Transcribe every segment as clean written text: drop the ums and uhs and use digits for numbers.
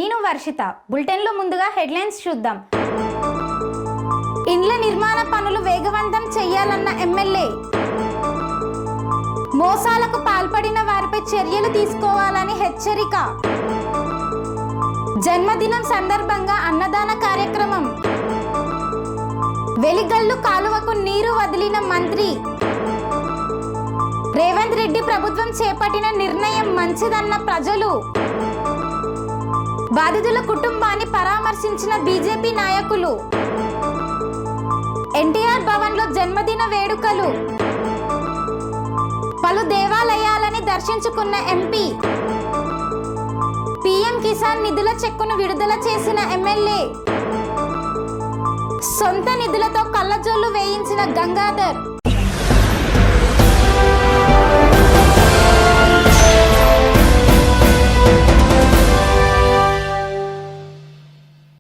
నేను వర్షిత. బులెటిన్లో ముందుగా హెడ్లైన్స్ చూద్దాం. ఇండ్ల నిర్మాణ పనులు వేగవంతం చేయాలన్న ఎమ్మెల్యే. మోసాలకు పాల్పడిన వారిపై చర్యలు తీసుకోవాలని హెచ్చరిక. జన్మదినం సందర్భంగా అన్నదాన కార్యక్రమం. వెలిగల్లు కాలువకు నీరు వదిలిన మంత్రి. రేవంత్ రెడ్డి ప్రభుత్వం చేపట్టిన నిర్ణయం మంచిదన్న ప్రజలు. బాధితుల కుటుంబాన్ని పరామర్శించిన బీజేపీ నాయకులు. ఎన్టీఆర్ భవన్లో జన్మదిన వేడుకలు. పలు దేవాలయాలని దర్శించుకున్న ఎంపీ. పీఎం కిసాన్ నిధుల చెక్కును విడుదల చేసిన ఎమ్మెల్యే. సొంత నిధులతో కళ్ళజోళ్లు వేయించిన గంగాధర్.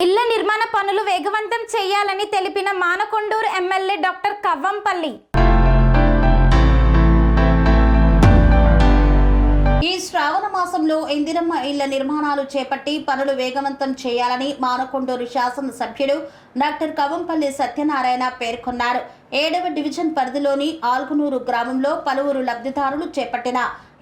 ఇళ్ల నిర్మాణ పనులు వేగవంతం చేయాలని తెలిపిన మానకొండూరు ఎమ్మెల్యే డాక్టర్ కవ్వంపల్లి. ఈ శ్రావణ మాసంలో ఇందిరమ్మ ఇళ్ల నిర్మాణాలు చేపట్టి పనులు వేగవంతం చేయాలని మానకొండూరు శాసనసభ్యుడు డాక్టర్ కవ్వంపల్లి సత్యనారాయణ పేర్కొన్నారు. 7వ డివిజన్ పరిధిలోని ఆల్గునూరు గ్రామంలో పలువురు లబ్ధిదారులు చేపట్టిన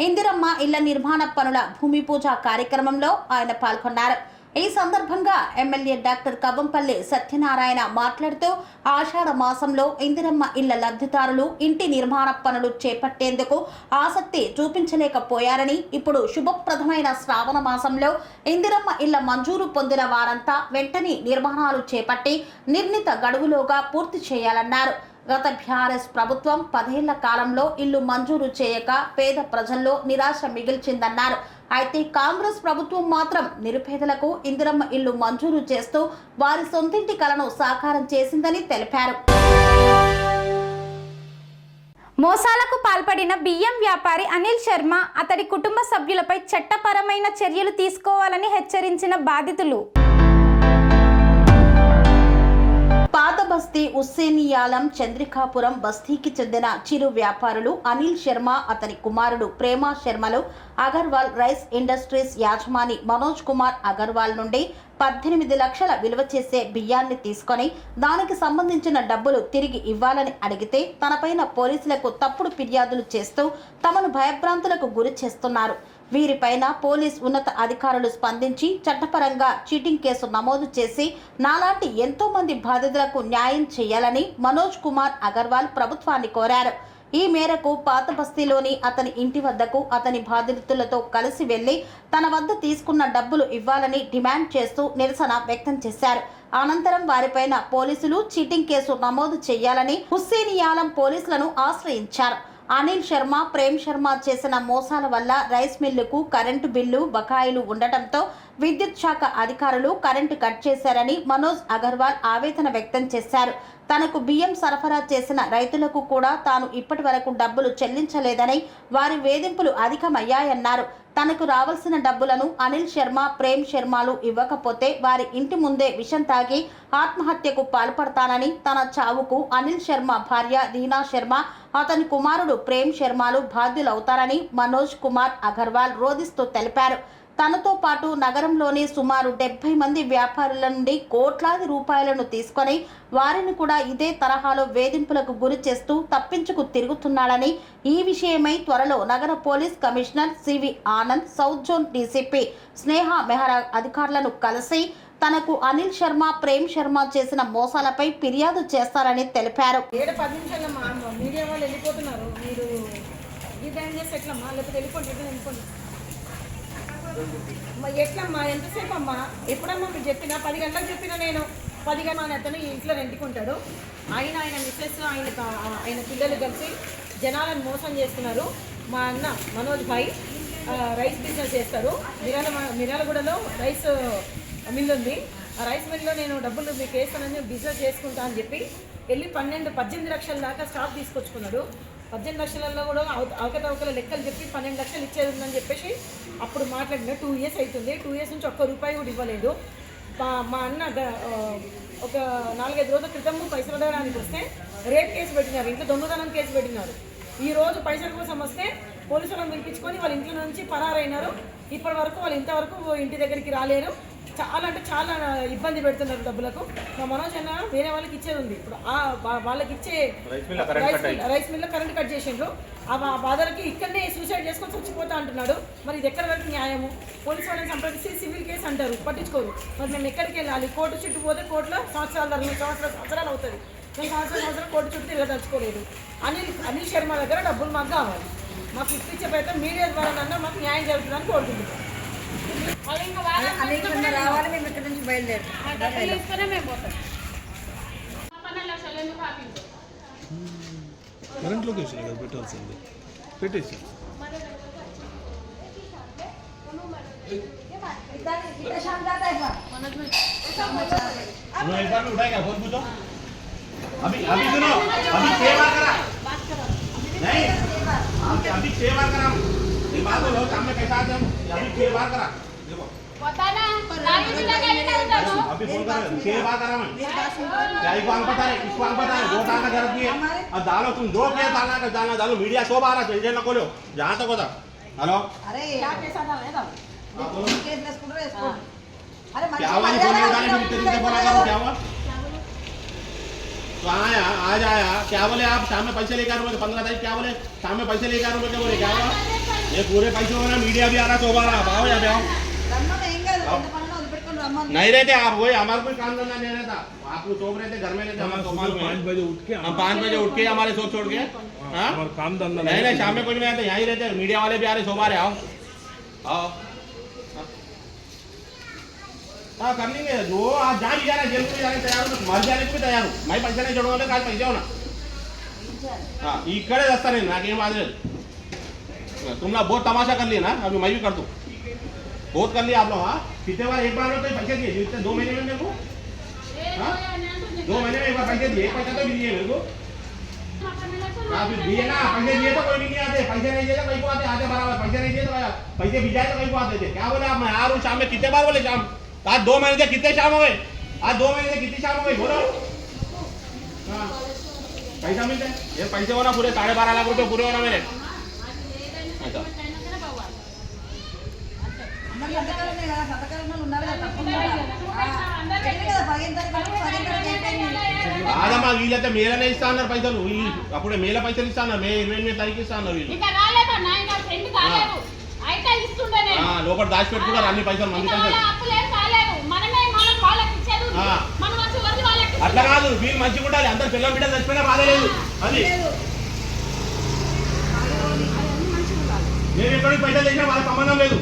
ఇందిరమ్మ ఇళ్ల నిర్మాణ పనుల భూమి పూజ కార్యక్రమంలో ఆయన పాల్గొన్నారు. ఈ సందర్భంగా ఎమ్మెల్యే డాక్టర్ కవ్వంపల్లి సత్యనారాయణ మాట్లాడుతూ ఆషాఢ మాసంలో ఇందిరమ్మ ఇళ్ల లబ్ధిదారులు ఇంటి నిర్మాణ పనులు చేపట్టేందుకు ఆసక్తి చూపించలేకపోయారని, ఇప్పుడు శుభప్రదమైన శ్రావణ మాసంలో ఇందిరమ్మ ఇళ్ల మంజూరు పొందిన వారంతా వెంటనే నిర్మాణాలు చేపట్టి నిర్ణీత గడువులోగా పూర్తి చేయాలన్నారు. గత బీఆర్ఎస్ ప్రభుత్వం 10 ఏళ్ల కాలంలో ఇల్లు మంజూరు చేయక పేద ప్రజల్లో నిరాశ మిగిల్చిందన్నారు. అయితే కాంగ్రెస్ ప్రభుత్వం మాత్రం నిరుపేదలకు ఇందిరమ్మ ఇల్లు మంజూరు చేస్తూ వారి సొంతింటి కలను సాకారం చేసిందని తెలిపారు. మోసాలకు పాల్పడిన బియ్యం వ్యాపారి అనిల్ శర్మ, అతడి కుటుంబ సభ్యులపై చట్టపరమైన చర్యలు తీసుకోవాలని హెచ్చరించిన బాధితులు. పాత బస్తీ ఉస్సేనియాలం చంద్రికాపురం బస్తీకి చెందిన చిరు వ్యాపారులు అనిల్ శర్మ, అతని కుమారుడు ప్రేమ శర్మలు అగర్వాల్ రైస్ ఇండస్ట్రీస్ యాజమాని మనోజ్ కుమార్ అగర్వాల్ నుండి 18 లక్షల విలువ చేసే బియ్యాన్ని తీసుకొని దానికి సంబంధించిన డబ్బులు తిరిగి ఇవ్వాలని అడిగితే తనపైన పోలీసులకు తప్పుడు ఫిర్యాదులు చేస్తూ తమను భయభ్రాంతులకు గురి చేస్తున్నారు. వీరిపైన పోలీస్ ఉన్నత అధికారులు స్పందించి చట్టపరంగా చీటింగ్ కేసు నమోదు చేసి నాలాంటి ఎంతో మంది బాధితులకు న్యాయం చేయాలని మనోజ్ కుమార్ అగర్వాల్ ప్రభుత్వాన్ని కోరారు. ఈ మేరకు పాత బస్తీలోని అతని ఇంటి వద్దకు అతని బాధితులతో కలిసి వెళ్లి తన వద్ద తీసుకున్న డబ్బులు ఇవ్వాలని డిమాండ్ చేస్తూ నిరసన వ్యక్తం చేశారు. అనంతరం వారిపైన పోలీసులు చీటింగ్ కేసు నమోదు చేయాలని హుస్సేనియాలం పోలీసులను ఆశ్రయించారు. అనిల్ శర్మ, ప్రేమ్ శర్మ చేసిన మోసాల వల్ల రైస్ మిల్లుకు కరెంటు బిల్లు బకాయిలు ఉండటంతో విద్యుత్ శాఖ అధికారులు కరెంటు కట్ చేశారని మనోజ్ అగర్వాల్ ఆవేదన వ్యక్తం చేశారు. తనకు బియ్యం సరఫరా చేసిన రైతులకు కూడా తాను ఇప్పటి వరకు డబ్బులు చెల్లించలేదని, వారి వేధింపులు అధికమయ్యాయన్నారు. తనకు రావాల్సిన డబ్బులను అనిల్ శర్మ, ప్రేమ్ శర్మలు ఇవ్వకపోతే వారి ఇంటి ముందే విషం తాగి ఆత్మహత్యకు పాల్పడతానని, తన చావుకు అనిల్ శర్మ భార్య రీనా శర్మ, అతని కుమారుడు ప్రేమ్ శర్మలు బాధ్యులవుతారని మనోజ్ కుమార్ అగర్వాల్ రోధిస్తూ తెలిపారు. తనతో పాటు నగరంలోని సుమారు 70 మంది వ్యాపారుల నుండి కోట్లాది రూపాయలను తీసుకొని వారిని కూడా ఇదే తరహాలో వేధింపులకు గురి చేస్తూ తప్పించుకు తిరుగుతున్నాడని, ఈ విషయమై త్వరలో నగర police commissioner CV Anand, south zone DCP Sneha Mehra అధికారులను కలిసి తనకు అనిల్ శర్మ, ప్రేమ్ శర్మ చేసిన మోసాలపై ఫిర్యాదు చేస్తారని తెలిపారు. ఎట్లమ్మా, ఎంతసేపు అమ్మా? ఎప్పుడమ్మా మీరు చెప్పినా? 10 గంటలకు చెప్పినా నేను. 10 గంటల అతను ఇంట్లో రెండుకుంటాడు. ఆయన మిస్సెస్, ఆయన పిల్లలు కలిసి జనాలను మోసం చేస్తున్నారు. మా అన్న మనోజ్ భాయ్ రైస్ బిజినెస్ చేస్తారు. మిర్యాలగూడలో రైస్ మిల్ ఉంది. ఆ రైస్ మిల్లో నేను డబ్బులు మీకు వేస్తానని బిజినెస్ చేసుకుంటా అని చెప్పి వెళ్ళి 18 లక్షల దాకా స్టాక్ తీసుకొచ్చుకున్నాడు. 18 లక్షలలో కూడా అవకతవకల లెక్కలు చెప్పి 12 లక్షలు ఇచ్చేది ఉందని చెప్పేసి అప్పుడు మాట్లాడిన. 2 ఇయర్స్ అవుతుంది. 2 ఇయర్స్ నుంచి ఒక్క రూపాయి కూడా ఇవ్వలేదు. మా అన్న ఒక 4-5 రోజుల క్రితం పైసలు అడగడానికి వస్తే రేప్ కేసు పెట్టినారు, ఇంట్లో దొంగతనం కేసు పెట్టినారు. ఈ రోజు పైసల కోసం వస్తే పోలీసులను పిలిపించుకొని వాళ్ళ ఇంట్లో నుంచి పరారైనారు. ఇప్పటి వరకు వాళ్ళు ఇంతవరకు ఇంటి దగ్గరికి రాలేరు. చాలా అంటే చాలా ఇబ్బంది పెడుతున్నారు డబ్బులకు. మా మనోజ్ అన్న వేరే వాళ్ళకి ఇచ్చేది ఉంది. ఇప్పుడు వాళ్ళకి ఇచ్చే రైస్ మిల్లో కరెంట్ కట్ చేసిండ్రు. ఆ బాధలకి ఇక్కడనే సూసైడ్ చేసుకొని చచ్చిపోతా అంటున్నాడు. మరి ఇది ఎక్కడ వరకు న్యాయము? పోలీసు వాళ్ళని సంప్రదించి సివిల్ కేసు అంటారు, పట్టించుకోరు. మరి మేము ఎక్కడికి వెళ్ళాలి? కోర్టు చుట్టూ పోతే కోర్టులో సంవత్సరాలు అవుతుంది. మేము సంవత్సరం కోర్టు చుట్టూ తిరగదలుచుకోలేదు. అనిల్ శర్మ దగ్గర డబ్బులు మాకు కావాలి. మాకు ఇప్పించే ప్రయత్నం మీడియా ద్వారా మాకు న్యాయం జరుగుతుందని కోరుకుంటున్నాం. రావాలి, మేము ఇక్కడ నుంచి బయలుదేరుతాం. కరెంట్ లొకేషన్ కదా పెట్టాల్సింది, పెట్టేసి उठाएगा फोन पूछो। अभी अभी सुनो, अभी 6 बार करा नहीं, अभी 6 बार करा। ये बात बोलो सामने कैसा आते हम, अभी 6 बार करा। देखो पता ना गाड़ी भी लगा के उधर अभी फोन कर 6 बार करा मैं। क्या इसको अंक पता है, इसको अंक पता है, दो टांग का जरूरत नहीं है। अब डालो तुम दो क्या डालना का डालना डालो, मीडिया 100 बार है, टेंशन ना खोलो जहां तक होता। हेलो अरे क्या कैसा था है ना केस लेस रेस्को। अरे क्या हुआ? फोन उठाने में इतने फोन लगा क्या हुआ? तो आया आज आया, क्या बोले आप शाम में पैसे लेकर आए? 15 तारीख क्या बोले शाम में पैसे लेकर आए? क्या बोले क्या हुआ? ये पूरे पैसे हो ना, मीडिया भी आ रहा 100 बार। आओ या आओ नहीं रहते आप, वही हमारा कोई काम धंधा नहीं रहता। आप लोग सोच रहे थे घर में रहते, हमारे 5 बजे उठ के हम 5 बजे उठ के हमारे सोच छोड़ के काम धंधा नहीं शाम में कुछ नहीं रहते, यहीं रहते। मीडिया वाले भी आ रहे 100 बार। आओ आओ हाँ कर लेंगे जो आप जहाँ भी जाना जेल में जाने तैयार हो, मर जाने को भी तैयार हूँ। मैं पैसे नहीं छोड़ूंगा, आज पैसे हो ना हाँ इकड़े रास्ता नहीं ना कि मादरे तुम लोग बहुत तमाशा कर लिया ना, अभी मैं भी कर दूँ। बहुत कर लिया आप लोग। हाँ कितने बार एक बार तो पैसे दिए जितने 2 महीने में मेरे को, 2 महीने में एक बार पैसे दिए, पैसा तो भी दिए मेरे को। हाँ फिर दिए ना, पैसे दिए तो कोई भी नहीं आते, पैसे नहीं दिए तो कहीं को आते बराबर। पैसे नहीं दिए तो पैसे भिजाए तो कहीं को आते थे। क्या बोले आप? मैं आ रहा हूँ शाम में, कितने बार बोले शाम? आज 2 महीने से कितने शाम हो गए? आज 2 महीने से कितनी शाम हो गई बोलो? हाँ पैसा मिलते हैं ये पैसे होना पूरे 12.5 लाख रुपए पूरे होना मेरे। अच्छा కాదమ్మా వీళ్ళైతే మేలనే ఇస్తా అన్నారు పైసలు. వీళ్ళు అప్పుడే మేల పైసలు ఇస్తా అన్నారు, మే 28 తారీఖు ఇస్తా అన్నారు వీళ్ళు. లోపల దాచిపెట్టుకున్నారు అన్ని పైసలు, మంది పైసలు. అట్లా కాదు, వీళ్ళు మంచిగా ఉండాలి. అందరు పిల్లల బిడ్డలు చచ్చిపోయినా బాధ లేదు. అది నేను ఎక్కడికి పైసలు తెచ్చినా వాళ్ళకి సంబంధం లేదు.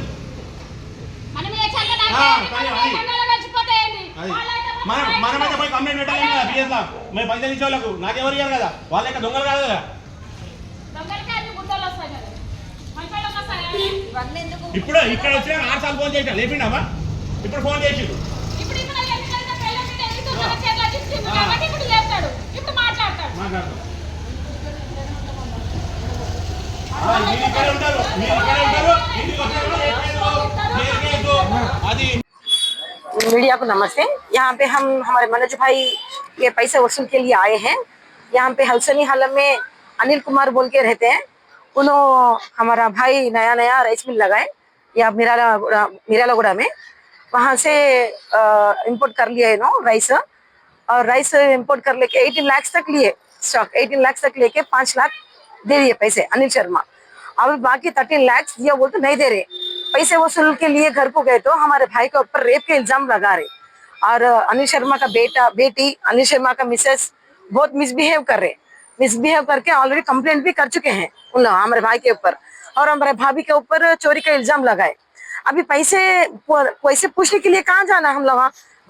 మనమైతే పోయి కంప్లైంట్ పెట్టాలి కదా పిఎస్ లా. మేము పైసలు ఇచ్చే వాళ్ళకు నాకెవరు ఇయ్యారు కదా, వాళ్ళ యొక్క దొంగలు కాదు కదా. ఇప్పుడు ఇక్కడ వచ్చిన 6 సార్లు ఫోన్ చేసినా లేపిండామా? ఇప్పుడు ఫోన్ చేసిండు మాట్లాడతాడు. మీరు ఇక్కడే ఉంటారు, మీరు ఇక్కడే ఉంటారు, ఇంటికి వచ్చారు అది. मीडिया को नमस्ते। यहाँ पे हम हमारे मनोज भाई के पैसे वसूल के लिए आए हैं। यहाँ पे हलसनी हालम में अनिल कुमार बोल के रहते हैं। उन्होंने हमारा भाई नया राइस मिल लगाए या मीरालागुड़ा में, वहाँ से इंपोर्ट कर लिया है राइस। और राइस इंपोर्ट कर लेके 18 लाख तक लिए स्टॉक, 18 लाख तक लेके 5 लाख दे दिए पैसे अनिल शर्मा। अब बाकी 13 लाख दिया बोल तो नहीं दे रहे। पैसे वसूल के लिए घर को गए तो हमारे भाई के ऊपर रेप के इल्जाम लगा रहे। और अनिल शर्मा का बेटी अनिल शर्मा का मिसेस बहुत मिसबिहेव कर रहे। मिसबिहेव करके ऑलरेडी कंप्लेंट भी कर चुके हैं उन लोग हमारे भाई के ऊपर, और हमारे भाभी के ऊपर चोरी का इल्जाम लगाए। अभी पैसे पूछने के लिए कहाँ जाना? हम लोग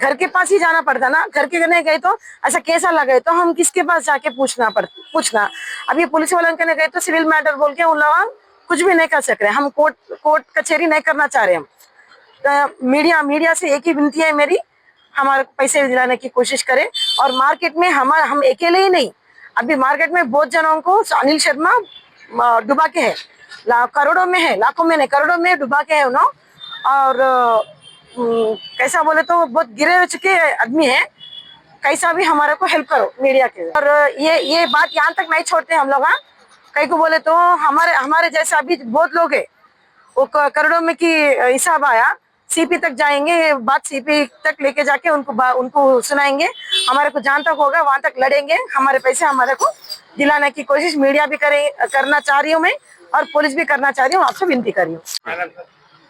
घर के पास ही जाना पड़ता ना। घर के नहीं गए तो ऐसा कैसा लगे तो हम किसके पास जाके पूछना। अभी पुलिस वालों के गए तो सिविल मैटर बोल के उन लोग कुछ भी नहीं कर सक रहे। हम कोर्ट कचहरी नहीं करना चाह रहे। हम तो मीडिया से एक ही विनती है मेरी, हमारे पैसे दिलाने की कोशिश करें। और मार्केट में हम अकेले ही नहीं, अभी मार्केट में बहुत जनों को अनिल शर्मा डुबा के है, करोड़ों में है, लाखों में नहीं करोड़ों में डुबा के है उन्होंने। और कैसा बोले तो बहुत गिरे चुके आदमी है। कैसा भी हमारे को हेल्प करो मीडिया के। और ये बात यहाँ तक नहीं छोड़ते हम लोग। कई को बोले तो हमारे जैसे अभी बहुत लोग है, वो करोड़ों में की हिसाब आया सीपी तक जाएंगे, ये बात सीपी तक लेके जाके उनको सुनाएंगे। हमारे को जहाँ तक होगा वहां तक लड़ेंगे। हमारे पैसे हमारे को दिलाने की कोशिश मीडिया भी करना चाह रही हूँ मैं, और पुलिस भी करना चाह रही हूँ। आपसे विनती कर रही हूँ।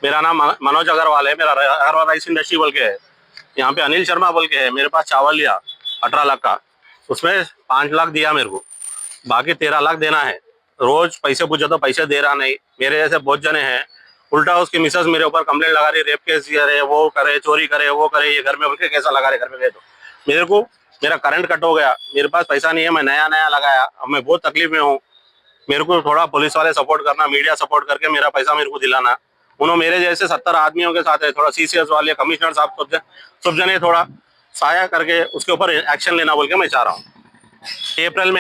मेरा नाम मनोज अग्रवाल है। मेरा अग्रवाल राइस इंडस्ट्री बोल के है। यहाँ पे अनिल शर्मा बोल के है। मेरे पास चावल लिया 18 लाख का, उसमें 5 लाख दिया मेरे को, बाकी 13 लाख देना है। रोज पैसे पूछे तो पैसे दे रहा नहीं। मेरे जैसे बहुत जने हैं। उल्टा उसकी मिसेस मेरे ऊपर कंप्लेंट लगा रही, रेप केस करे, वो करे, चोरी करे, वो करे, ये घर में बोल के कैसा लगा रहे। घर में गए तो मेरे को मेरा करंट कट हो गया, मेरे पास पैसा नहीं है, मैं नया लगाया। अब मैं बहुत तकलीफ में हूँ। मेरे को थोड़ा पुलिस वाले सपोर्ट करना, मीडिया सपोर्ट करके मेरा पैसा मेरे को दिलाना। उन्होंने मेरे जैसे 70 आदमियों के साथ है, थोड़ा CCS वाले, कमिश्नर साहब सब जने थोड़ा सहायता करके उसके ऊपर एक्शन लेना बोल के मैं चाह रहा हूँ। अप्रैल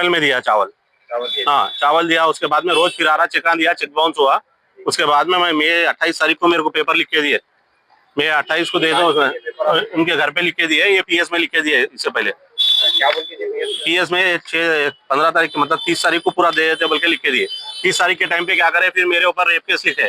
में दिया चावल। हाँ, चावल दिया। उसके बाद में रोज फिरारा चेका दिया, चेक बाउंस हुआ। उसके बाद में मैं 28 तारीख को मेरे को पेपर लिख के दिए। मैं 28 को दे दूँ, उनके घर पे लिख के दिए। ये PS में लिख के दिए। इससे पहले PS में 15 तारीख मतलब 30 तारीख को पूरा दे देते बोल के लिख के दिए। 30 तारीख के टाइम पे क्या करे, फिर मेरे ऊपर रेप केस लिखे।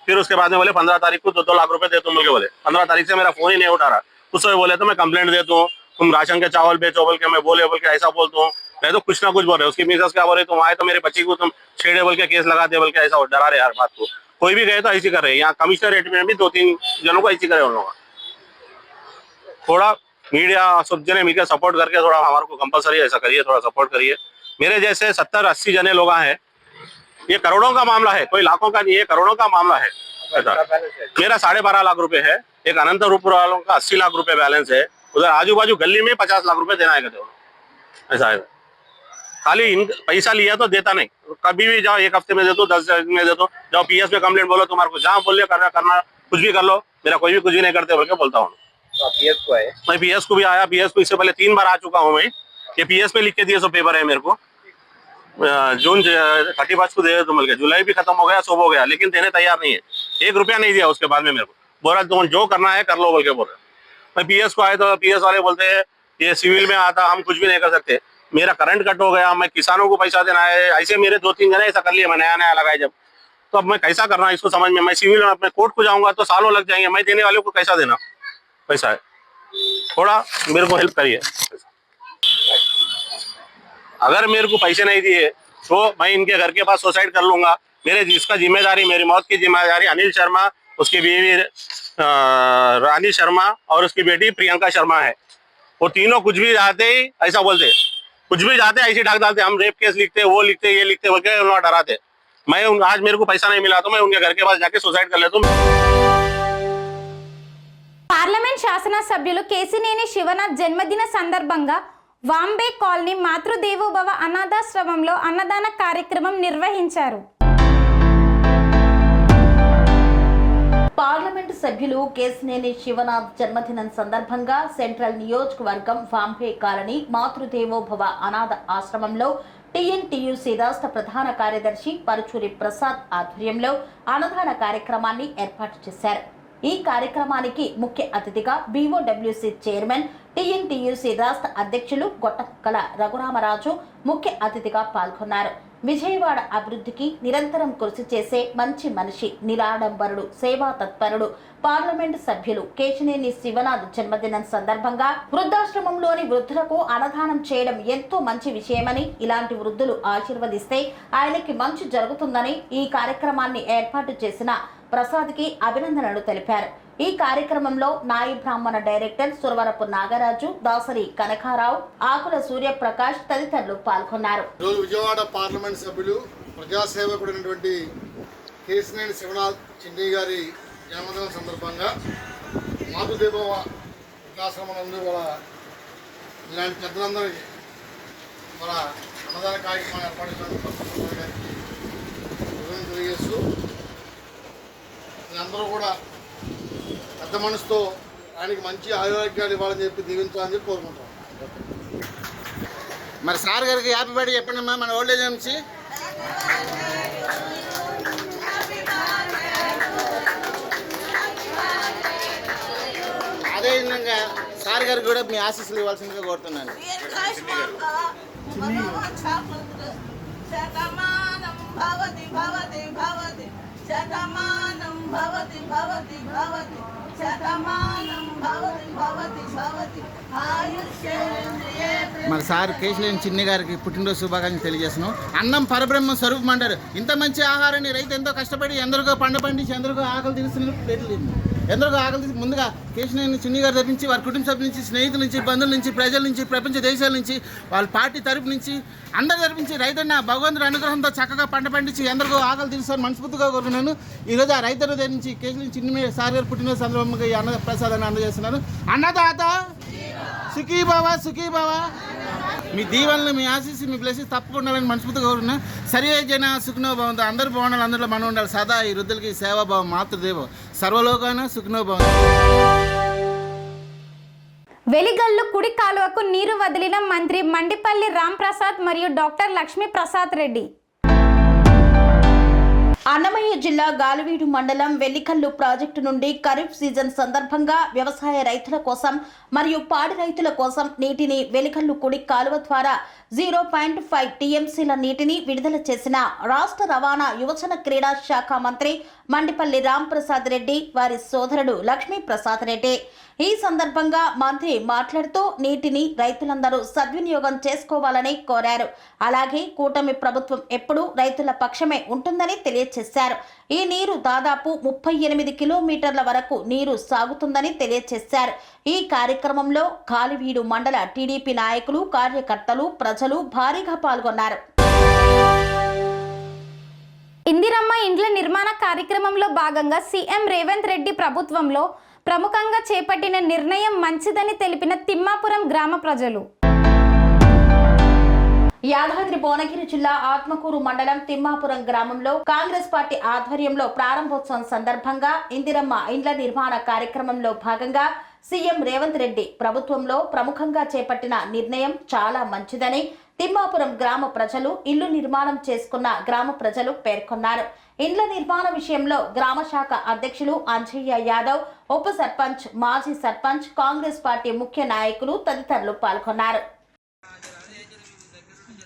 फिर उसके बाद में बोले 15 तारीख को 2 लाख रुपए दे तुम बोल के बोले। 15 तारीख से मेरा फोन ही नहीं उठा रहा। उस समय बोले तो मैं कंप्लेंट देता हूँ, तुम राशन के चावल बेचो बोल के मैं बोल के ऐसा बोलता हूँ। मैं तो कुछ ना कुछ बोल रहे। उसकी मिसेस क्या बोल रही, तुम आए तो मेरे बच्ची को तुम छेड़े बोल के केस लगा दे बोल के ऐसा डरा रहे। यार बात को कोई भी गए तो ऐसी कर रहे। यहाँ कमिश्नरेट में भी 2-3 जनों को ऐसी करे। उन लोगों थोड़ा मीडिया सब जने मिलकर सपोर्ट करके थोड़ा हमारे को कंपलसरी ऐसा करिए, थोड़ा सपोर्ट करिए। मेरे जैसे 70-80 जने लोग हैं। ये करोड़ों का मामला है, कोई लाखों का नहीं है, करोड़ों का मामला है। मेरा 12.5 लाख रुपए है। एक अनंतपुर वालों का 80 लाख रुपए बैलेंस है। उधर आजू बाजू गली में 50 लाख रुपए देना है ऐसा है। खाली पैसा लिया तो देता नहीं। कभी भी जाओ, 1 हफ्ते में दे दो, 10 दिन में दे दो। जाओ PS में कंप्लेंट बोलो, तुम्हारे को जहाँ बोल करना कुछ भी कर लो, मेरा कोई भी कुछ भी नहीं करते बोल के बोलता हूँ। मैं PS को भी आया। PS को इससे पहले 3 बार आ चुका हूँ मैं। ये PS में लिख के दिए सब पेपर है मेरे को। जून 31 को दे तुम बोल के। जुलाई भी खत्म हो गया, सब हो गया, लेकिन देने तैयार नहीं है। 1 रुपया नहीं दिया उसके बाद में मेरे को। बोला तुम जो करना है कर लो बोल के बोल रहे। मैं PS को आए तो PS वाले बोलते हैं ये सिविल में आता, हम कुछ भी नहीं कर सकते। मेरा करंट कट हो गया, मैं किसानों को पैसा देना है। ऐसे मेरे 2-3 जने ऐसा कर लिए। मैं नया लगाया जब, तो अब मैं कैसा करना है इसको समझ में। मैं सिविल में अपने कोर्ट को जाऊंगा तो सालों लग जाएंगे। मैं देने वाले को कैसा देना पैसा है। थोड़ा मेरे को हेल्प करिए। अगर मेरे को पैसे नहीं दिए तो मैं इनके घर के पास सुसाइड कर लूंगा। मेरे जिसका जिम्मेदारी, मेरी मौत की जिम्मेदारी अनिल शर्मा, उसकी बीवी रानी शर्मा और उसकी बेटी प्रियंका शर्मा है। वो तीनों कुछ भी जाते ही ऐसा बोलते, कुछ भी जाते ऐसे ढाक डालते। हम रेप केस लिखते, वो लिखते, ये लिखते बोल के उन्होंने डराते। मैं आज मेरे को पैसा नहीं मिला तो मैं उनके घर के पास जाके सुसाइड कर लेता हूँ। పార్లమెంట్ శాసనసభ్యులు కేసినేని శివనాథ్ జన్మదిన సందర్భంగా వాంబే కాలనీ మాతృదేవోభవ అనాథాశ్రమంలో అన్నదాన కార్యక్రమం నిర్వహించారు. పార్లమెంటు సభ్యులు కేసినేని శివనాథ్ జన్మదినం సందర్భంగా సెంట్రల్ నియోజకవర్గం వాంబే కాలనీ మాతృదేవోభవ అనాథ ఆశ్రమంలో TNTUC రాష్ట్ర ప్రధాన కార్యదర్శి పరుచూరి ప్రసాద్ ఆధ్వర్యంలో అన్నదాన కార్యక్రమాన్ని ఏర్పాటు చేశారు. ఈ కార్యక్రమానికి ముఖ్య అతిథిగా BOWC చైర్మన్, TNTUC రాష్ట్ర అధ్యక్షులు గొట్టకుక్కల రఘురామరాజు ముఖ్య అతిథిగా పాల్గొన్నారు. విజయవాడ అభివృద్ధికి నిరంతరం కృషి చేసే మంచి మనిషి, నిరాడంబరుడు, సేవా తత్పరుడు పార్లమెంటు సభ్యులు కేశినేని శివనాథ్ జన్మదినం సందర్భంగా వృద్ధాశ్రమంలోని వృద్ధులకు అన్నదానం చేయడం ఎంతో మంచి విషయమని, ఇలాంటి వృద్ధులు ఆశీర్వదిస్తే ఆయనకి మంచి జరుగుతుందని ఈ కార్యక్రమాన్ని ఏర్పాటు చేసిన ప్రసాద్కి అభినందనలు తెలిపారు. ఈ కార్యక్రమంలో నాయి బ్రాహ్మణ డైరెక్టర్ సురవరపు నాగరాజు, దాసరి కనకారావు, ఆకుల సూర్యప్రకాష్ తదితరులు పాల్గొన్నారు. ఈరోజు విజయవాడ పార్లమెంట్ సభ్యులు ప్రజాసేవకుడైనటువంటి కేశినేని శివనాథ్ చిన్ని గారి జన్మదినం సందర్భంగా మాతృదేవోభవ వృద్ధాశ్రమం నందు ఇలాంటి పెద్దలందరికీ మన అన్నదాన కార్యక్రమాన్ని ఏర్పాటు చేసిన తెలియజేస్తూ అందరూ కూడా పెద్ద మనసుతో ఆయనకి మంచి ఆరోగ్యాలు ఇవ్వాలని చెప్పి దీవించాలని చెప్పి కోరుకుంటాం. మరి సార్ గారికి హ్యాపీ బర్త్డే చెప్పండి అమ్మా మన ఓల్డ్ ఏజ్ నుంచి. అదేవిధంగా సార్ గారికి కూడా మీ ఆశీస్సులు ఇవ్వాల్సిందిగా కోరుతున్నాను. భవతి భవతి భవతి శతమానం భవతి భవతి భవతి శతమానం భవతి భవతి భవతి ఆయుష్యేంద్రియే. మరి సార్ కేశినేని చిన్ని గారికి పుట్టినరోజు శుభాకాంక్షలు తెలియజేస్తున్నాం. అన్నం పరబ్రహ్మ స్వరూపం అంటారు. ఇంత మంచి ఆహారాన్ని రైతు ఎంతో కష్టపడి ఎందరికో పండించి ఎందరికో ఆకలి తీరుస్తున్నారు. ఎందరికో ఆకలి తీసి ముందుగా కేశినేని చిన్ని గారు తప్పించి వారి కుటుంబ సభ్యుల నుంచి, స్నేహితుల నుంచి, బంధువుల నుంచి, ప్రజల నుంచి, ప్రపంచ దేశాల నుంచి, వాళ్ళ పార్టీ తరపు నుంచి అందరు తరపించి రైతన్న భగవంతుడి అనుగ్రహంతో చక్కగా పండించి ఎందరికో ఆకలి తీరుస్తారని మనస్ఫూర్తిగా కోరుకున్నాను. ఈరోజు ఆ రైతు హృదయం నుంచి కేశినేని చిన్ని సార్ గారు పుట్టినరోజు సందర్భంగా ఈ అన్న ప్రసాదాన్ని అందజేస్తున్నాను. అన్నదాత సుఖీ బావా సుఖీ బావా. మీ దీవెనలు, మీ ఆశీస్సు, మీ బ్లెస్సింగ్స్ తప్పకుండా ఉండాలని మనస్ఫూర్తిగా కోరుకున్నా. సరియే జన సుఖనో భవంతు. అందరూ బాగుండాలి, అందరిలో మనం ఉండాలి. సదా ఈ వృద్ధులకి సేవాభావం మాతృదేవం సర్వలోకాన సుఖనో భవంతు. వెలిగల్లు కుడి కాలువకు నీరు వదిలిన మంత్రి మండిపల్లి రామ్ ప్రసాద్ మరియు డాక్టర్ లక్ష్మీ ప్రసాద్ రెడ్డి. అన్నమయ్య జిల్లా గాలివీడు మండలం వెల్లికల్లు ప్రాజెక్టు నుండి ఖరీఫ్ సీజన్ సందర్భంగా వ్యవసాయ రైతుల కోసం మరియు పాడి రైతుల కోసం నీటిని వెలికల్లు కుడి కాలువ ద్వారా 0.5 టీఎంసీల నీటిని విడుదల చేసిన రాష్ట్ర రవాణా యువజన క్రీడా శాఖ మంత్రి మండిపల్లి రామ్ ప్రసాద్ రెడ్డి వారి సోదరుడు లక్ష్మీ ప్రసాద్ రెడ్డి. ఈ సందర్భంగా మంత్రి మాట్లాడుతూ నీటిని రైతులందరూ సద్వినియోగం చేసుకోవాలని కోరారు. అలాగే కూటమి ప్రభుత్వం ఎప్పుడూ రైతుల పక్షమే ఉంటుందని తెలియజేశారు. ఈ నీరు దాదాపు 38 కిలోమీటర్ల వరకు నీరు సాగుతుందని తెలియజేశారు. ఈ కార్యక్రమంలో గాలివీడు మండల టీడీపీ నాయకులు, కార్యకర్తలు, ప్రజలు భారీగా పాల్గొన్నారు. ఇందిరమ్మ ఇండ్ల నిర్మాణ కార్యక్రమంలో భాగంగా సీఎం రేవంత్ రెడ్డి ప్రభుత్వంలో ప్రముఖంగా చేపట్టిన నిర్ణయం మంచిదని తెలిపిన తిమ్మాపురం గ్రామ ప్రజలు. యాదాద్రి భువనగిరి జిల్లా ఆత్మకూరు మండలం తిమ్మాపురం గ్రామంలో కాంగ్రెస్ పార్టీ ఆధ్వర్యంలో ప్రారంభోత్సవం సందర్భంగా ఇందిరమ్మ ఇండ్ల నిర్మాణ కార్యక్రమంలో భాగంగా సీఎం రేవంత్ రెడ్డి ప్రభుత్వంలో ప్రముఖంగా చేపట్టిన నిర్ణయం చాలా మంచిదని తిమ్మాపురం గ్రామ ప్రజలు, ఇల్లు నిర్మాణం చేసుకున్న గ్రామ ప్రజలు పేర్కొన్నారు. ఇండ్ల నిర్మాణ విషయంలో గ్రామ శాఖ అధ్యక్షులు అంజయ్య యాదవ్, ఉప సర్పంచ్, మాజీ సర్పంచ్, కాంగ్రెస్ పార్టీ ముఖ్య నాయకులు తదితరులు పాల్గొన్నారు.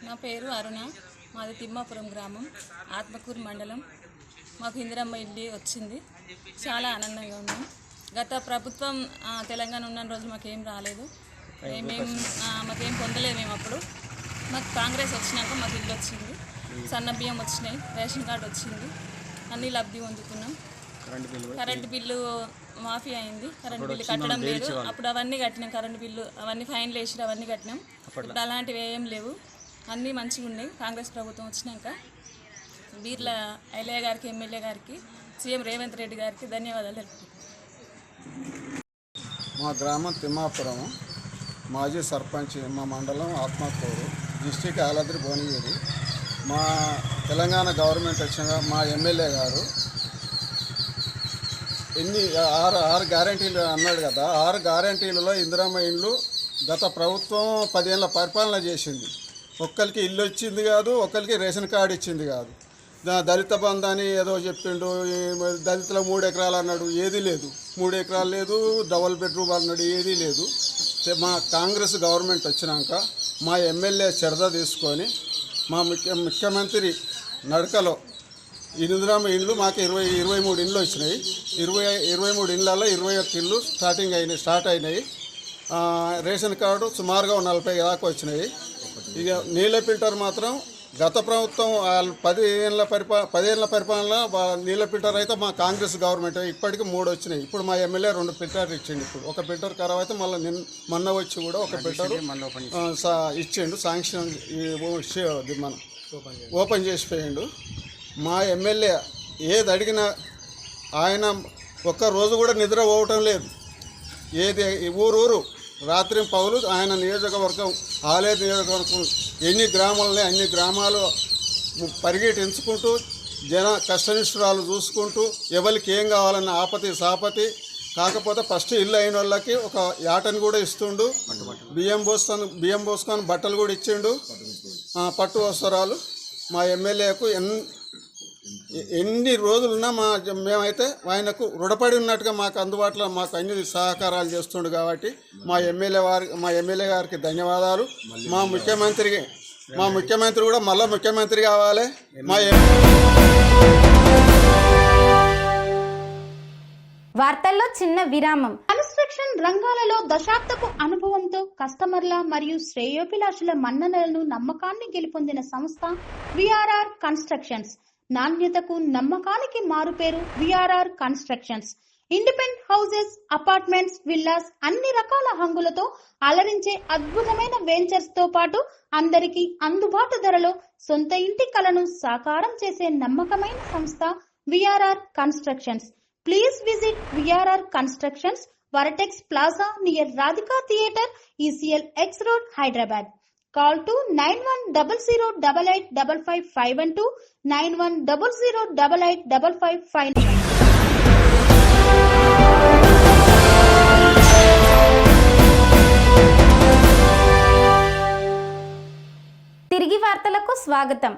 నా పేరు అరుణ, మాది తిమ్మాపురం గ్రామం, ఆత్మకూరు మండలం. మాకు ఇందిరమ్మ ఇల్లు వచ్చింది, చాలా ఆనందంగా ఉన్నాం. గత ప్రభుత్వం తెలంగాణ ఉన్న రోజు మాకేం రాలేదు, మాకేం పొందలేదు. మేము అప్పుడు మాకు కాంగ్రెస్ వచ్చినాక మాకు ఇల్లు వచ్చింది, సన్న బియ్యం వచ్చినాయి, రేషన్ కార్డు వచ్చింది, అన్నీ లబ్ధి పొందుతున్నాం. కరెంటు బిల్లు మాఫీ అయింది, కరెంటు బిల్లు కట్టడం లేదు. అప్పుడు అవన్నీ కట్టినాం, కరెంటు బిల్లు అవన్నీ ఫైన్లు వేసి అవన్నీ కట్టినాం. ఇప్పుడు అలాంటివి ఏం లేవు, అన్నీ మంచిగా ఉన్నాయి. కాంగ్రెస్ ప్రభుత్వం వచ్చినాక బీర్ల ఐలయ్య గారికి, ఎమ్మెల్యే గారికి, సీఎం రేవంత్ రెడ్డి గారికి ధన్యవాదాలు తెలుపుతున్నాను. మా గ్రామం తిమ్మాపురం, మాజీ సర్పంచ్, మా మండలం ఆత్మకూరు, డిస్టిక్ యాదాద్రి భువనగిరి. మా తెలంగాణ గవర్నమెంట్ వచ్చినాక మా ఎమ్మెల్యే గారు ఆరు గ్యారంటీలు అన్నాడు కదా, 6 గ్యారంటీలలో ఇందిరమ్మ ఇండ్లు గత ప్రభుత్వం 10 ఏళ్ళ పరిపాలన చేసింది. ఒక్కరికి ఇల్లు వచ్చింది కాదు, ఒక్కరికి రేషన్ కార్డు ఇచ్చింది కాదు. దళిత బంధాన్ని ఏదో చెప్పిండు, దళితుల 3 ఎకరాలు అన్నాడు, ఏదీ లేదు. 3 ఎకరాలు లేదు, డబుల్ బెడ్రూమ్ అన్నాడు, ఏదీ లేదు. మా కాంగ్రెస్ గవర్నమెంట్ వచ్చినాక మా ఎమ్మెల్యే చర్ద తీసుకొని మా ముఖ్యమంత్రి నడకలో ఇందిరమ్మ ఇండ్లు మాకు 23 ఇండ్లు వచ్చినాయి. 23 ఇండ్లలో 21 ఇళ్ళు స్టార్ట్ అయినాయి. రేషన్ కార్డు సుమారుగా 40 దాకా వచ్చినాయి. ఇక నీళ్ళ ఫిల్టర్ మాత్రం గత ప్రభుత్వం 10 ఏళ్ళ పరిపాలన నీళ్ళ ఫిల్టర్ అయితే మా కాంగ్రెస్ గవర్నమెంట్ ఇప్పటికి 3 వచ్చినాయి. ఇప్పుడు మా ఎమ్మెల్యే 2 ఫిల్టర్ ఇచ్చిండు. ఇప్పుడు ఒక ఫిల్టర్ ఖరాబ్ అయితే మళ్ళీ మొన్న వచ్చి కూడా ఒక ఫిల్టర్ ఇచ్చిండు, శాంక్షన్ మనం ఓపెన్ చేసిపోయిండు. మా ఎమ్మెల్యే ఏది అడిగినా ఆయన ఒక్కరోజు కూడా నిద్ర పోవటం లేదు. ఏది ఊరు రాత్రి పౌలు ఆయన నియోజకవర్గం, ఆలేరు నియోజకవర్గం ఎన్ని గ్రామాలని అన్ని గ్రామాలు పరిగెట్టించుకుంటూ కష్టనిష్ఠురాలు చూసుకుంటూ ఎవరికి ఏం కావాలన్న ఆపతి సాపతి. కాకపోతే ఫస్ట్ ఇల్లు అయిన వాళ్ళకి ఒక యాటని కూడా ఇస్తుండు, బియ్యం పోసుకొని బట్టలు కూడా ఇచ్చిండు, పట్టు వస్త్రాలు. మా ఎమ్మెల్యేకు ఎన్ని రోజులున్నా మేమైతే ఆయనకు రుణపడి ఉన్నట్టుగా మాకు అందుబాటులో మాకు అన్ని సహకారాలు చేస్తుండు. కాబట్టి మా ఎమ్మెల్యే గారికి ధన్యవాదాలు. మా ముఖ్యమంత్రికి మా ముఖ్యమంత్రి కూడా మళ్ళీ ముఖ్యమంత్రి కావాలి. మా వార్తల్లో చిన్న విరామం. కన్స్ట్రక్షన్ రంగాలలో దశాబ్దపు అనుభవంతో కస్టమర్ల మరియు శ్రేయోభిలాషుల మన్ననలను నమ్మకాన్ని గెలుపొందిన సంస్థ విఆర్ఆర్ కన్స్ట్రక్షన్స్. నాణ్యతకు నమ్మకానికి మారుపేరు VRR constructions. Independent houses, apartments, villas అన్ని రకాల హంగులతో అలరించే అద్భుతమైన వెంచర్స్ తో పాటు అందరికీ అందుబాటు ధరలో సొంత ఇంటి కలను సాకారం చేసే నమ్మకమైన సంస్థ VRR constructions. Please visit VRR Constructions, Varatex Plaza near Radhika Theatre, ECL X Road, Hyderabad. Call to 9100885551 9100885559. తిరిగి వార్తలకు స్వాగతం.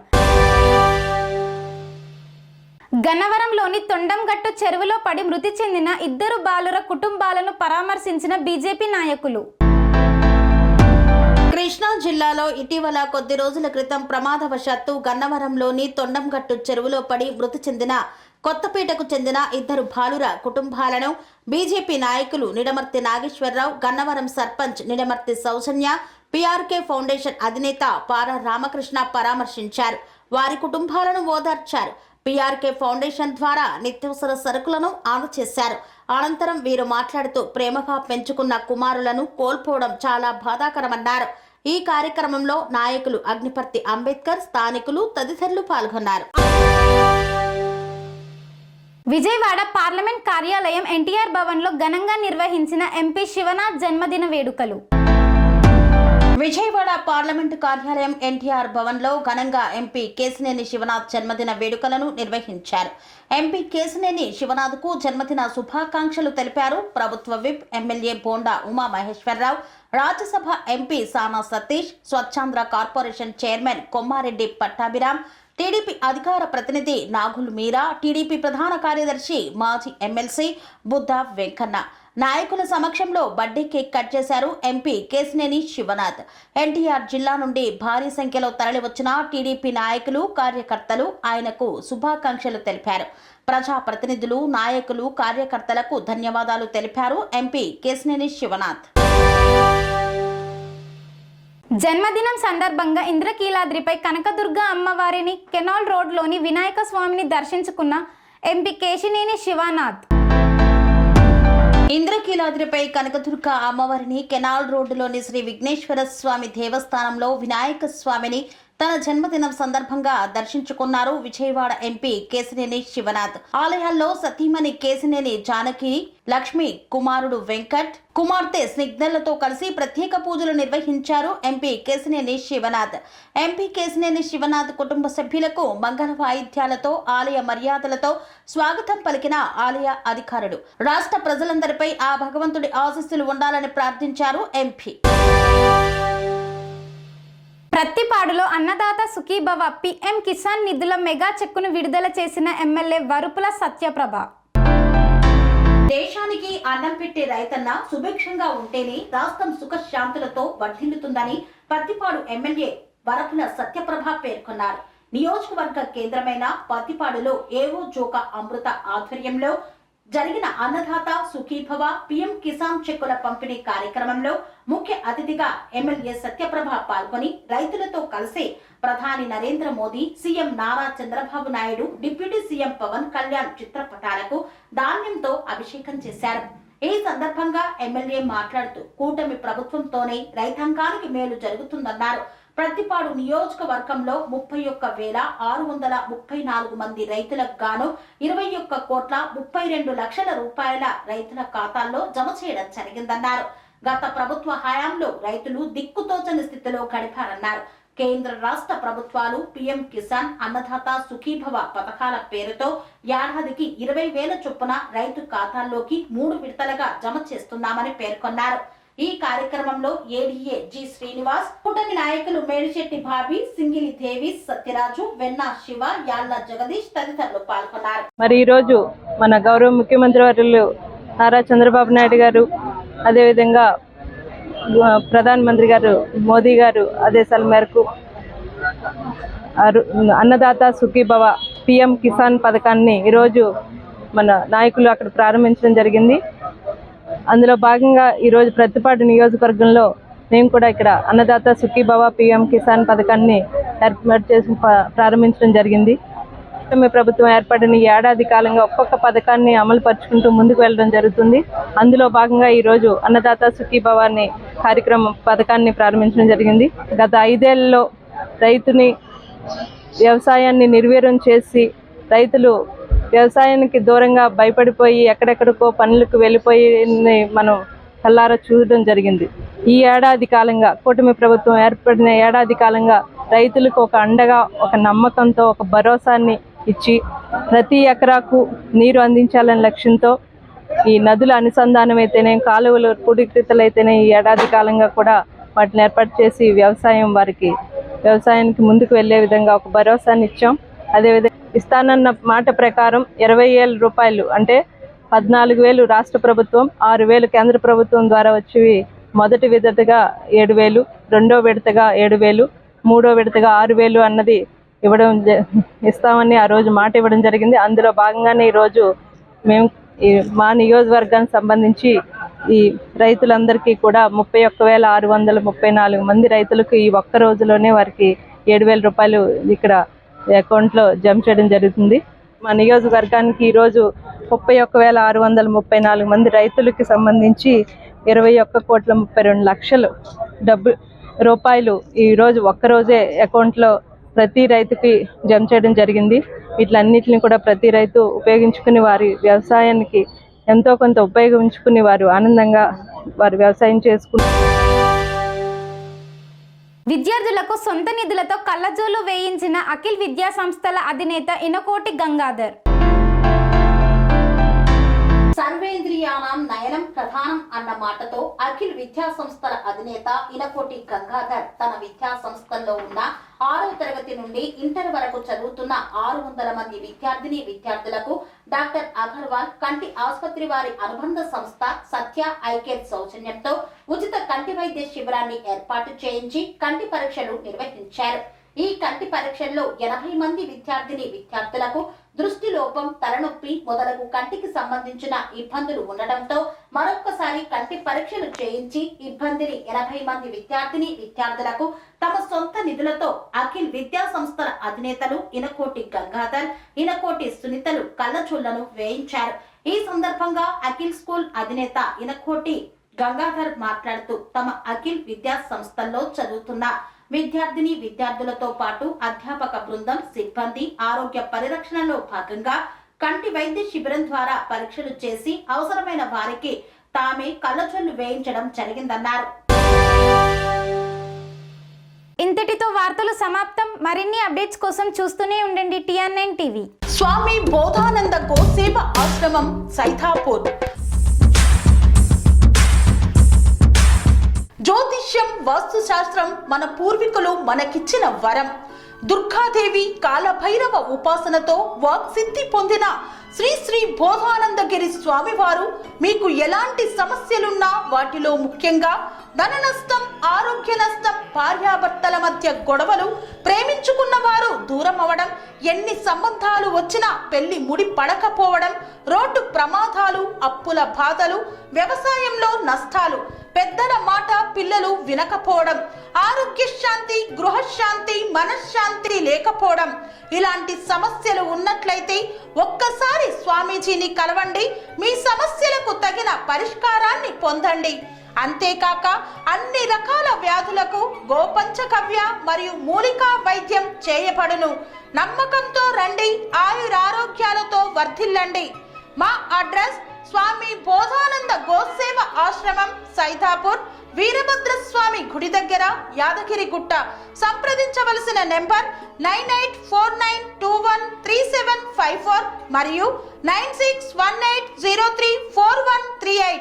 గన్నవరంలోని తొండంగట్టు చెరువులో పడి మృతి చెందిన 2 బాలుర కుటుంబాలను పరామర్శించిన బీజేపీ నాయకులు. కృష్ణా జిల్లాలో ఇటీవల కొద్ది రోజుల క్రితం ప్రమాదవశాత్తు గన్నవరంలోని తొండంగట్టు చెరువులో పడి మృతి చెందిన కొత్తపేటకు చెందిన 2 బాలుర కుటుంబాలను బీజేపీ నాయకులు నిడమర్తి నాగేశ్వరరావు, గన్నవరం సర్పంచ్ నిడమర్తి సౌజన్య, పీఆర్కే ఫౌండేషన్ అధినేత పారా రామకృష్ణ పరామర్శించారు. వారి కుటుంబాలను ఓదార్చారు. పీఆర్కే ఫౌండేషన్ ద్వారా నిత్యావసర సరుకులను అందజేశారు. అనంతరం వీరు మాట్లాడుతూ ప్రేమగా పెంచుకున్న కుమారులను కోల్పోవడం చాలా బాధాకరమన్నారు. ఈ కార్యక్రమంలో నాయకులు అగ్నిపర్తి అంబేద్కర్, స్థానికులు తదితరులు పాల్గొన్నారు. విజయవాడ పార్లమెంట్ కార్యాలయం ఎన్టీఆర్ భవన్లో ఘనంగా నిర్వహించిన ఎంపీ శివనాథ్ జన్మదిన వేడుకలు. విజయవాడ పార్లమెంటు కార్యాలయం ఎన్టీఆర్ భవన్లో ఘనంగా ఎంపీ కేశినేని శివనాథ్ జన్మదిన వేడుకలను నిర్వహించారు. ఎంపీ కేశినేని శివనాథ్కు జన్మదిన శుభాకాంక్షలు తెలిపారు. ప్రభుత్వ whip MLA Bonda Umamaheswara Rao, Rajya Sabha MP Sana Satish, Swachhandhra corporation chairman Kommareddy Pattabhiram, TDP అధికార ప్రతినిధి నాగులు మీరా, టీడీపీ ప్రధాన కార్యదర్శి మాజీ ఎమ్మెల్సీ బుద్ధ వెంకన్న నాయకుల సమక్షంలో బర్త్డే కేక్ కట్ చేశారు ఎంపీ కేశినేని శివనాథ్. ఎన్టీఆర్ జిల్లా నుండి భారీ సంఖ్యలో తరలివచ్చిన టీడీపీ నాయకులు, కార్యకర్తలు ఆయనకు శుభాకాంక్షలు తెలిపారు. ప్రజాప్రతినిధులు, నాయకులు, కార్యకర్తలకు ధన్యవాదాలు తెలిపారు ఎంపీ కేశినేని శివనాథ్. జన్మదినం సందర్భంగా ఇంద్రకీలాద్రిపై కనకదుర్గ అమ్మవారిని, కెనాల్ రోడ్లోని వినాయక స్వామిని దర్శించుకున్న ఎంపీ కేశినేని శివనాథ్. ఇంద్రకీలాద్రిపై కనకదుర్గ అమ్మవారిని, కెనాల్ రోడ్డులోని శ్రీ విఘ్నేశ్వర స్వామి దేవస్థానంలో వినాయక స్వామిని తన జన్మదినం సందర్భంగా దర్శించుకున్నారు విజయవాడ ఎంపీ కేశినేని శివనాథ్. ఆలయాల్లో సతీమణి కేశినేని జానకి, లక్ష్మి, కుమారుడు వెంకట్, కుమార్తె స్నిగ్ధలతో కలిసి ప్రత్యేక పూజలు నిర్వహించారు ఎంపీ కేశినేని శివనాథ్. ఎంపీ కేశినేని శివనాథ్ కుటుంబ సభ్యులకు మంగళ వాయిద్యాలతో, ఆలయ మర్యాదలతో స్వాగతం పలికిన ఆలయ అధికారులు. రాష్ట్ర ప్రజలందరిపై ఆ భగవంతుడి ఆశీస్సులు ఉండాలని ప్రార్థించారు ఎంపీ. ప్రత్తిపాడులో అన్నదాత సుఖీభవ పీఎం కిసాన్ నిధుల మెగా చెక్కును విడుదల చేసిన ఎమ్మెల్యే వరుపుల సత్యప్రభ. దేశానికి అన్నం పెట్టే రైతన్న సుభిక్షంగా ఉంటేనే రాష్ట్రం సుఖశాంతులతో వర్ధిల్లుతుందని ప్రత్తిపాడు ఎమ్మెల్యే వరపుల సత్యప్రభ పేర్కొన్నారు. నియోజకవర్గ కేంద్రమైన ప్రత్తిపాడులో ఏవో జోక అమృత ఆధ్వర్యంలో జరిగిన అన్నదాత సుఖీభవ పీఎం కిసాన్ చెక్కుల పంపిణీ కార్యక్రమంలో ముఖ్య అతిథిగా ఎమ్మెల్యే సత్యప్రభ పాల్గొని రైతులతో కలిసి ప్రధాని Narendra Modi, CM Nara Chandrababu Naidu, deputy CM Pawan Kalyan చిత్రపటాలకు ధాన్యంతో అభిషేకం చేశారు. ఈ సందర్భంగా ఎమ్మెల్యే మాట్లాడుతూ కూటమి ప్రభుత్వంతోనే రైతాంగానికి మేలు జరుగుతుందన్నారు. ప్రత్తిపాడు నియోజకవర్గంలో 31,634 మంది రైతులకు గాను 21,32,00,000 రూపాయల రైతుల ఖాతాల్లో జమ చేయడం జరిగిందన్నారు. గత ప్రభుత్వ హయాంలో రైతులు దిక్కుతోచని స్థితిలో గడిపారన్నారు. కేంద్ర రాష్ట్ర ప్రభుత్వాలు పీఎం కిసాన్, అన్నదాత సుఖీభవ పథకాల పేరుతో ఏడాదికి 20,000 చొప్పున రైతు ఖాతాల్లోకి 3 విడతలుగా జమ చేస్తున్నామని పేర్కొన్నారు. ఈ కార్యక్రమంలో ఏడీఏ జి శ్రీనివాస్, కూటమి నాయకులు మేడిశెట్టి బాబీ, సింగిలి దేవి, సత్యరాజు, వెన్నా శివ, యాళ్ల జగదీష్ తదితరులు పాల్గొన్నారు. మరి ఈరోజు మన గౌరవ ముఖ్యమంత్రి వర్యులు నారా చంద్రబాబు నాయుడు గారు, అదేవిధంగా ప్రధానమంత్రి గారు మోదీ గారు ఆదేశాల మేరకు అన్నదాత సుఖీభవ పిఎం కిసాన్ పథకాన్ని ఈరోజు మన నాయకులు అక్కడ ప్రారంభించడం జరిగింది. అందులో భాగంగా ఈరోజు ప్రతిపాడు నియోజకవర్గంలో మేము కూడా ఇక్కడ అన్నదాత సుఖీభవ పిఎం కిసాన్ పథకాన్ని ఏర్పాటు చేసి ప్రారంభించడం జరిగింది. ప్రభుత్వం ఏర్పడిన ఏడాది కాలంగా ఒక్కొక్క పథకాన్ని అమలు పరుచుకుంటూ ముందుకు వెళ్ళడం జరుగుతుంది. అందులో భాగంగా ఈరోజు అన్నదాత సుఖీభవాన్ని పథకాన్ని ప్రారంభించడం జరిగింది. గత 5 ఏళ్లలో రైతుని వ్యవసాయాన్ని నిర్వీర్యం చేసి రైతులు వ్యవసాయానికి దూరంగా భయపడిపోయి ఎక్కడెక్కడికో పనులకు వెళ్ళిపోయి మనం కల్లారా చూడడం జరిగింది. ఈ ఏడాది కాలంగా కూటమి ప్రభుత్వం ఏర్పడిన ఏడాది కాలంగా రైతులకు ఒక అండగా, ఒక నమ్మకంతో, ఒక భరోసాని ఇచ్చి ప్రతి ఎకరాకు నీరు అందించాలనే లక్ష్యంతో ఈ నదుల అనుసంధానం అయితేనే, కాలువలు పూడికతీతలు అయితేనే ఈ ఏడాది కాలంగా కూడా వాటిని ఏర్పాటు చేసి వ్యవసాయానికి ముందుకు వెళ్ళే విధంగా ఒక భరోసాని ఇచ్చాం. అదేవిధంగా ఇస్తానన్న మాట ప్రకారం 20,000 రూపాయలు అంటే 14,000 రాష్ట్ర ప్రభుత్వం, 6,000 కేంద్ర ప్రభుత్వం ద్వారా వచ్చి మొదటి విడతగా 7,000, రెండో విడతగా 7,000, మూడో విడతగా 6,000 అన్నది ఇస్తామని ఆ రోజు మాట ఇవ్వడం జరిగింది. అందులో భాగంగానే ఈరోజు మేము మా నియోజకవర్గానికి సంబంధించి ఈ రైతులందరికీ కూడా 31,634 మంది రైతులకు ఈ ఒక్క రోజులోనే వారికి 7,000 రూపాయలు ఇక్కడ అకౌంట్లో జమ చేయడం జరుగుతుంది. మా నియోజకవర్గానికి ఈరోజు 31,634 మంది రైతులకి సంబంధించి 21,32,00,000 రూపాయలు ఈరోజు ఒక్కరోజే అకౌంట్లో ప్రతి రైతుకి జమ చేయడం జరిగింది. వీటిలన్నిటిని కూడా ప్రతి రైతు ఉపయోగించుకుని వారి వ్యవసాయానికి ఎంతో కొంత ఉపయోగించుకుని వారు ఆనందంగా వారు వ్యవసాయం చేసుకుంటారు. విద్యార్థులకు సొంత నిధులతో కళ్ళజోలు వేయించిన అఖిల్ విద్యా సంస్థల అధినేత ఇనకోటి గంగాధర్. సర్వేంద్రియానం నయనం ప్రధానం అన్న మాటతో అఖిల్ విద్యా సంస్థల అధినేత ఇనకోటి గంగాధర్ తన విద్యా సంస్థల్లో ఉన్న 6వ తరగతి నుండి ఇంటర్ వరకు చదువుతున్న 600 మంది విద్యార్థులకు డాక్టర్ అగర్వాల్ కంటి ఆసుపత్రి వారి అనుబంధ సంస్థ సత్య ఐ కేర్ సౌజన్యంతో ఉచిత కంటి వైద్య శిబిరాన్ని ఏర్పాటు చేయించి కంటి పరీక్షలు నిర్వహించారు. ఈ కంటి పరీక్షల్లో 80 మంది విద్యార్థులకు దృష్టి లోపం, తలనొప్పి మొదలగు కంటికి సంబంధించిన ఇబ్బందులు ఉండడంతో మరొక్కసారి కంటి పరీక్షలు చేయించి ఇబ్బందిని 80 మంది విద్యార్థులకు తమ సొంత నిధులతో అఖిల్ విద్యా సంస్థల అధినేతలు ఇనకోటి గంగాధర్, ఇనకోటి సునీతలు కళ్ళజోళ్లను వేయించారు. ఈ సందర్భంగా అఖిల్ స్కూల్ అధినేత ఇనకోటి గంగాధర్ మాట్లాడుతూ తమ అఖిల్ విద్యా సంస్థల్లో చదువుతున్న విద్యార్థులతో పాటు అధ్యాపక బృందం, సిబ్బంది ఆరోగ్య పరిరక్షణలో భాగంగా కంటి వైద్య శిబిరం ద్వారా పరీక్షలు చేసి అవసరమైన వారికి తామే కళ్ళజోళ్లు వేయించడం జరిగిందన్నారు. ఇంతటితో వార్తలు సమాప్తం. మరిన్ని అప్డేట్స్ కోసం చూస్తూనే ఉండండి TN9 టీవీ. స్వామి బోధానంద గోసేవ ఆశ్రమం సైథాపూర్. జ్యోతిష్యం, వాస్తుశాస్త్రం మన పూర్వీకులు మనకిచ్చిన వరం. దుర్గాదేవి, కాలభైరవ ఉపాసనతో వాక్సిద్ధి పొందిన శ్రీ శ్రీ బోధానందగిరి స్వామివారు మీకు ఎలాంటి సమస్యలున్నా, వాటిలో ముఖ్యంగా ధన నష్టం, ఆరోగ్య నష్టం, భార్యాభర్తల మధ్య గొడవలు, ప్రేమించుకున్న వారు దూరం అవడం, ఎన్ని సంబంధాలు వచ్చినా పెళ్లి ముడి పడకపోవడం, రోడ్డు ప్రమాదాలు, అప్పుల బాధలు, వ్యవసాయంలో నష్టాలు, పెద్దల మాట పిల్లలు వినకపోవడం, ఆరోగ్య శాంతి, గృహశాంతి, మనశ్శాంతి లేకపోవడం, ఇలాంటి సమస్యలు ఉన్నట్లయితే ఒక్కసారి స్వామీజీని కలవండి. మీ సమస్యలకు తగిన పరిష్కారాన్ని పొందండి. అంతేకాక అన్ని రకాల వ్యాధులకు గోపంచకవ్య మరియు మూలికా వైద్యం చేయబడును. నమ్మకంతో రండి, ఆయురారోగ్యాలతో వర్ధిల్లండి. మా అడ్రస్ స్వామి బోధానంద గోసేవ ఆశ్రమం, సైథాపూర్, వీరభద్రస్వామి గుడి దగ్గర, యాదగిరిగుట్ట. సంప్రదించవలసిన నెంబర్ 9849213754 మరియు 9618034138.